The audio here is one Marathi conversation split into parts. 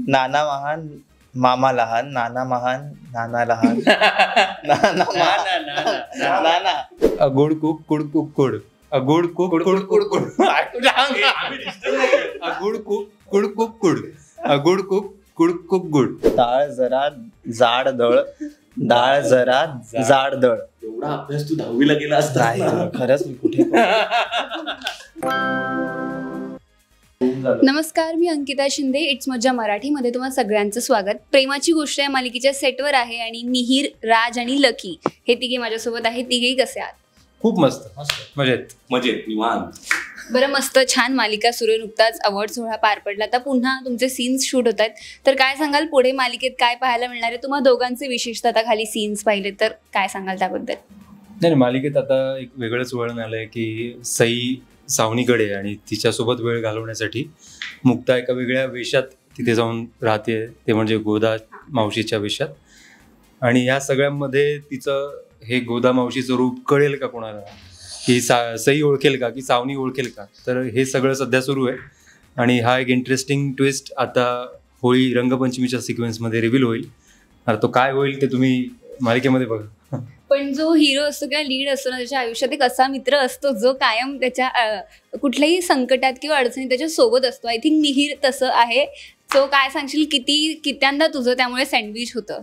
नाना महान मामा लहान, नाना महान नाना लहान, नाना नाना गुड कुक कुड कुक कुड गुड कुक कुड कुड कुड गुड कुक कुड कुक कुड good cook could cook good. डाळ जरा जाड दळ, डाळ जरा जाड दळ. एवढा अभ्यास तू 10वीला केला असता. खरंच मी कुठे नमस्कार, मी अंकिता शिंदे. इट्स मज्जा मराठीमध्ये तुम्हाला सगळ्यांचं स्वागत. प्रेमाची गोष्ट या मालिकेच्या सेटवर आहे आणि मिहीर, राज आणि लकी हे तिघे माझ्यासोबत आहेत. तिघेही कसे आहात? खूप मस्त मजेत निवांत. बरं, मस्त छान मालिका सुरू. नुकताच अवॉर्ड सोहळा पार पडला. आता पुन्हा तुमचे सीन्स शूट होत आहेत, तर काय सांगाल पुढे मालिकेत काय पाहायला मिळणार आहे? तुम्हा दोघांचे विशेषतः आता खाली सीन्स पाहिले तर काय सांगाल त्याबद्दल? नाही, मालिकेत आता एक वेगळंच वळण आलंय की सई सावनीकडे आणि तिच्यासोबत वेळ घालवण्यासाठी मुक्ता एका वेगळ्या वेशात तिथे जाऊन राहते, ते म्हणजे गोदा मावशीच्या वेशात. आणि या सगळ्यांमध्ये तिचं हे गोदा मावशीचं रूप कळेल का कोणाला, की सई ओळखेल का, की सावनी ओळखेल का, तर हे सगळं सध्या सुरू आहे. आणि हा एक इंटरेस्टिंग ट्विस्ट आता होळी रंगपंचमीच्या सिक्वेन्समध्ये रिव्हील होईल. आता तो काय होईल ते तुम्ही मालिकेमध्ये बघा. पण जो हिरो असतो किंवा लीड असतो ना, त्याच्या आयुष्यात एक असा मित्र असतो जो कायम त्याच्या कुठल्याही संकटात किंवा अडचणीत त्याच्या सोबत असतो. आय थिंक मिहीर तसं आहे. सो काय सांगशील, कित्यांदा तुझं त्यामुळे सँडविच होतं?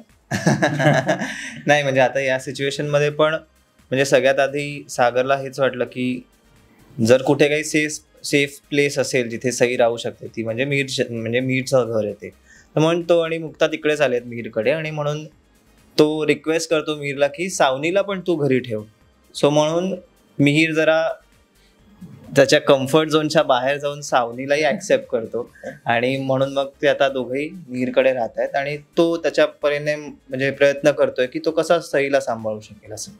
नाही, म्हणजे आता या सिच्युएशनमध्ये पण म्हणजे सगळ्यात आधी सागरला हेच वाटलं की जर कुठे काही सेफ प्लेस असेल जिथे सई राहू शकते, ती म्हणजे मीरचं घर येते. तर म्हणून तो आणि मुक्ता तिकडेच आलेत मीरकडे, आणि म्हणून तो रिक्वेस्ट करतो मिहीरला की सावनीला पण तू घरी ठेव. सो म्हणून मिहीर जरा त्याच्या कम्फर्ट झोनच्या बाहेर जाऊन सावनीलाही ऍक्सेप्ट करतो, आणि म्हणून मग ते आता दोघेही मिहीरकडे राहत आहेत. आणि तो त्याच्या परीने म्हणजे प्रयत्न करतोय की तो कसा सईला सांभाळू शकेल. असं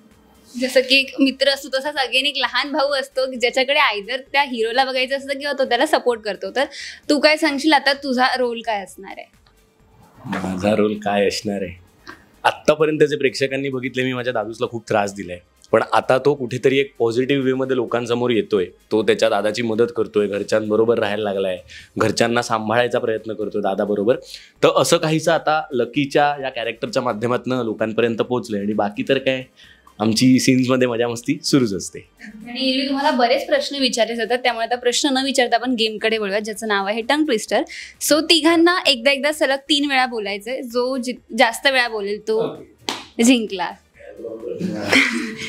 जसं की एक मित्र असतो तसाच अगेन एक लहान भाऊ असतो ज्याच्याकडे आयदर त्या हिरोला बघायचं असतं किंवा तो त्याला सपोर्ट करतो. तर तू काय सांगशील, आता तुझा रोल काय असणार आहे? माझा रोल काय असणार आहे? आत्तापर्यंत जे प्रेक्षकांनी बघितले, मी माझ्या दादूसला खूप त्रास दिलाय, पण आता तो कुठेतरी एक पॉझिटिव्ह वेमध्ये लोकांसमोर येतोय. तो त्याच्या दादाची मदत करतोय, घरच्यांबरोबर राहायला लागलाय, घरच्यांना सांभाळायचा प्रयत्न करतोय दादाबरोबर. तर असं काहीसं आता लकीच्या या कॅरेक्टरच्या माध्यमातून लोकांपर्यंत पोहोचलंय. आणि बाकी तर काय, आमची सीन्समध्ये मजा मस्ती सुरूच असते. आणि तुम्हाला बरेच प्रश्न विचारले जातात, त्यामुळे आता प्रश्न न विचारता आपण गेमकडे वळूया, ज्याचं नाव आहे टंग ट्विस्टर. सो तिघांना एकदा सलग 3 वेळा बोलायचंय. जो जास्त वेळा बोलेल तो जिंकला.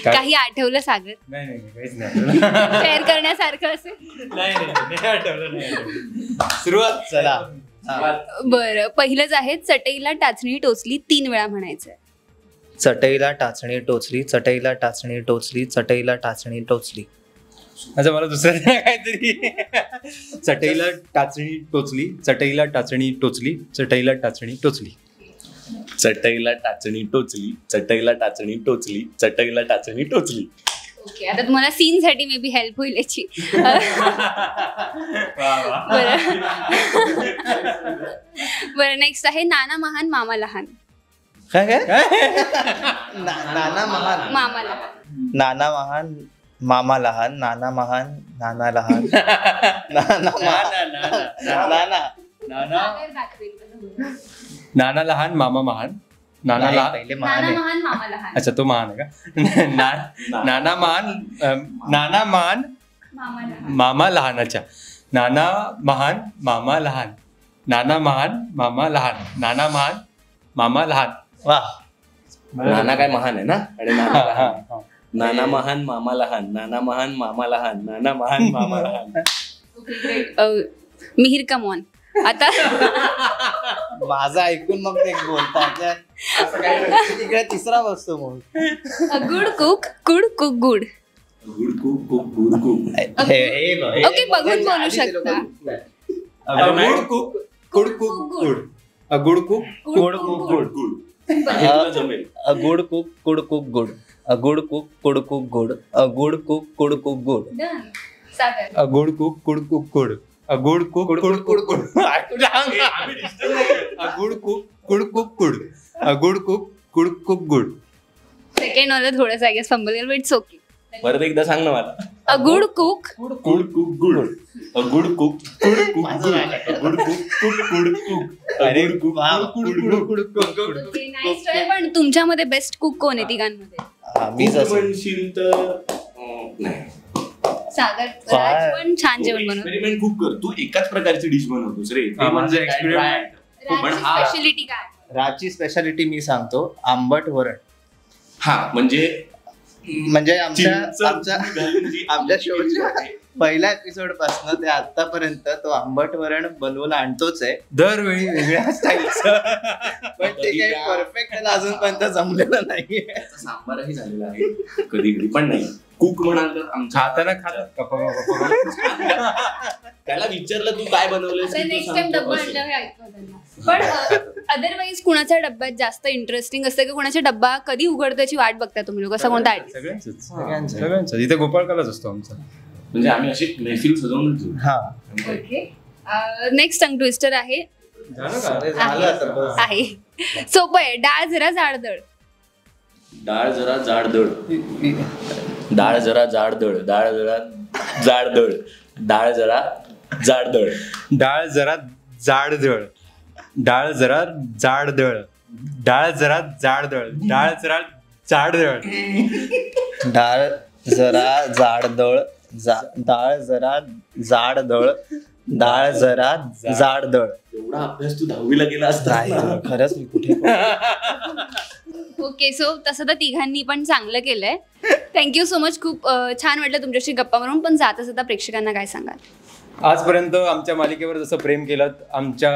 काही आठवलं सागर? नाही, शेअर करण्यासारखं असेल? सुरुवात. चला. बरं, पहिलंच आहे, चटईला टाचणी टोचली 3 वेळा म्हणायचंय. चटईला टाचणी टोचली, चटईला टाचणी टोचली, चटईला टाचणी टोचली. अच्छा, मला दुसरं काहीतरी. चटईला टाचणी टोचली, चटईला टाचणी टोचली, चटईला टाचणी टोचली. चटईला टाचणी टोचली, चटईला टाचणी टोचली, चटईला टाचणी टोचली. ओके, आता तुम्हाला सीन साठी मे बी हेल्प होईल याची. बरं, नेक्स्ट आहे, नाना महान मामा लहान. काय नाना महान मामा लहान. नाना महान मामा लहान, नाना महान नाना लहान, नाना नाना लहान मामा महान. नाना लहान, पहिले नाना महान महान मामा लहान. अच्छा तो महान आहे का? नाना महान मामा लहान. मामा लहान. अच्छा, नाना महान मामा लहान, नाना महान मामा लहान, नाना महान मामा लहान. वा. नाना काय महान आहे ना? आणि नाना महान मामा लहान, नाना महान मामा लहान, नाना महान मामा लहान. Mihir, come on. आता माझं ऐकून मग ते बोलतात तिकडे तिसरा बसतो मग. Good cook could cook good. Good cook cook good cook. Okay, बघून बोलू शकता. Good cook good cook good. Good cook good cook good. जमेल. Good cook good cook good. Good cook good cook good. Good cook good cook good. Sagar. Good cook good cook good. Good cook good cook good. Good cook good cook good. Good cook good cook good. Second वाला थोडंसं आय गेस फंबल गेलं, बट इट्स ओके. परत एकदा सांग ना मला. A good cook. Good cook good. A good cook good cook good. A good cook cook good cook. अरे कुड. पण तुमच्यामध्ये बेस्ट कुक कोण आहे तिघांमध्ये? मीच असं म्हणशील तर नाही. सागर राज पण छान जेवण बनवतो. एक्सपेरिमेंट खूप कर. तू एकाच प्रकारची डिश बनवतोस रे. ते हा, म्हणजे माझं experiment. पण हा स्पेशालिटी काय? राजची स्पेशालिटी मी सांगतो, आंबट वरण. हा म्हणजे म्हणजे आमच्या आमच्या शोच्या पहिल्या एपिसोड पासून ते आतापर्यंत तो आंबट वरण बनवून आणतोच आहे, दरवेळी वेगळ्या स्टाईलचं. पण ते काही परफेक्ट अजूनपर्यंत जमलेलं नाहीये. सांबारही झालेला आहे कधी कधी, पण नाही. कुक म्हणाल तर आमच्या खाताना खातात त्याला विचारलं तू काय बनवलंस की तू नेक्स्ट टाइम सांगतो डब्बा असं. आणल्यावर ऐकतो त्यांना. पण अदरवाईज कुणाच्या डब्यात जास्त इंटरेस्टिंग असतं की कुणाच्या डब्बा कधी उघडताची वाट बघता तुम्ही लोक? असा कोणता आयडिया? सगळ्यांचं इथे गोपाळकालाच असतो आमचा. म्हणजे आम्ही अशी महफिल सजवूनच घेऊ. हा ओके. नेक्स्ट टंग ट्विस्टर आहे. झालं आता बस. आहे सोपं आहे. डाळ जरा जाडदळ. डाळ जरा जाडदळ. डाळ जरा जाडदळ. डाळ जरा जाडदळ. डाळ जरा जाडदळ. डाळ जरा जाडदळ. डाळ जरा जाडदळ. डाळ जरा जाडदळ. डाळ जरा जाडदळ. डाळ जरा जाडदळ. डाळ जरा जाडदळ. डाळ जरा जाडदळ. एवढा अभ्यास तू 10वीला गेला असता. खरंच मी कुठे ओके. सो तसं तर तिघांनी पण चांगलं केलंय. Thank you so much. खूप छान वाटलं तुमच्याशी गप्पा मारून. पण जाता जाता प्रेक्षकांना काय सांगाल? आजपर्यंत आमच्या मालिकेवर जसं प्रेम केलं, आमच्या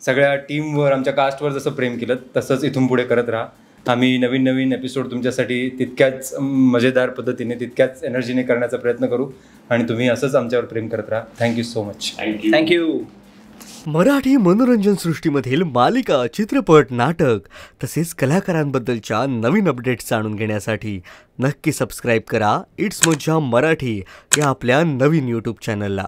सगळ्या टीमवर, आमच्या कास्टवर जसं प्रेम केलं, तसंच इथून पुढे करत राहा. आम्ही नवीन नवीन एपिसोड तुमच्यासाठी तितक्याच मजेदार पद्धतीने, तितक्याच एनर्जीने करण्याचा प्रयत्न करू आणि तुम्ही असंच आमच्यावर प्रेम करत राहा. Thank you so much. Thank you. Marathi मनोरंजन सृष्टीमधील मालिका, चित्रपट, नाटक तसेच कलाकारांबद्दलच्या नवीन अपडेट्स जाणून घेण्यासाठी नक्की सबस्क्राईब करा इट्स मज्जा मराठी या आपल्या नवीन यूट्यूब चॅनलला.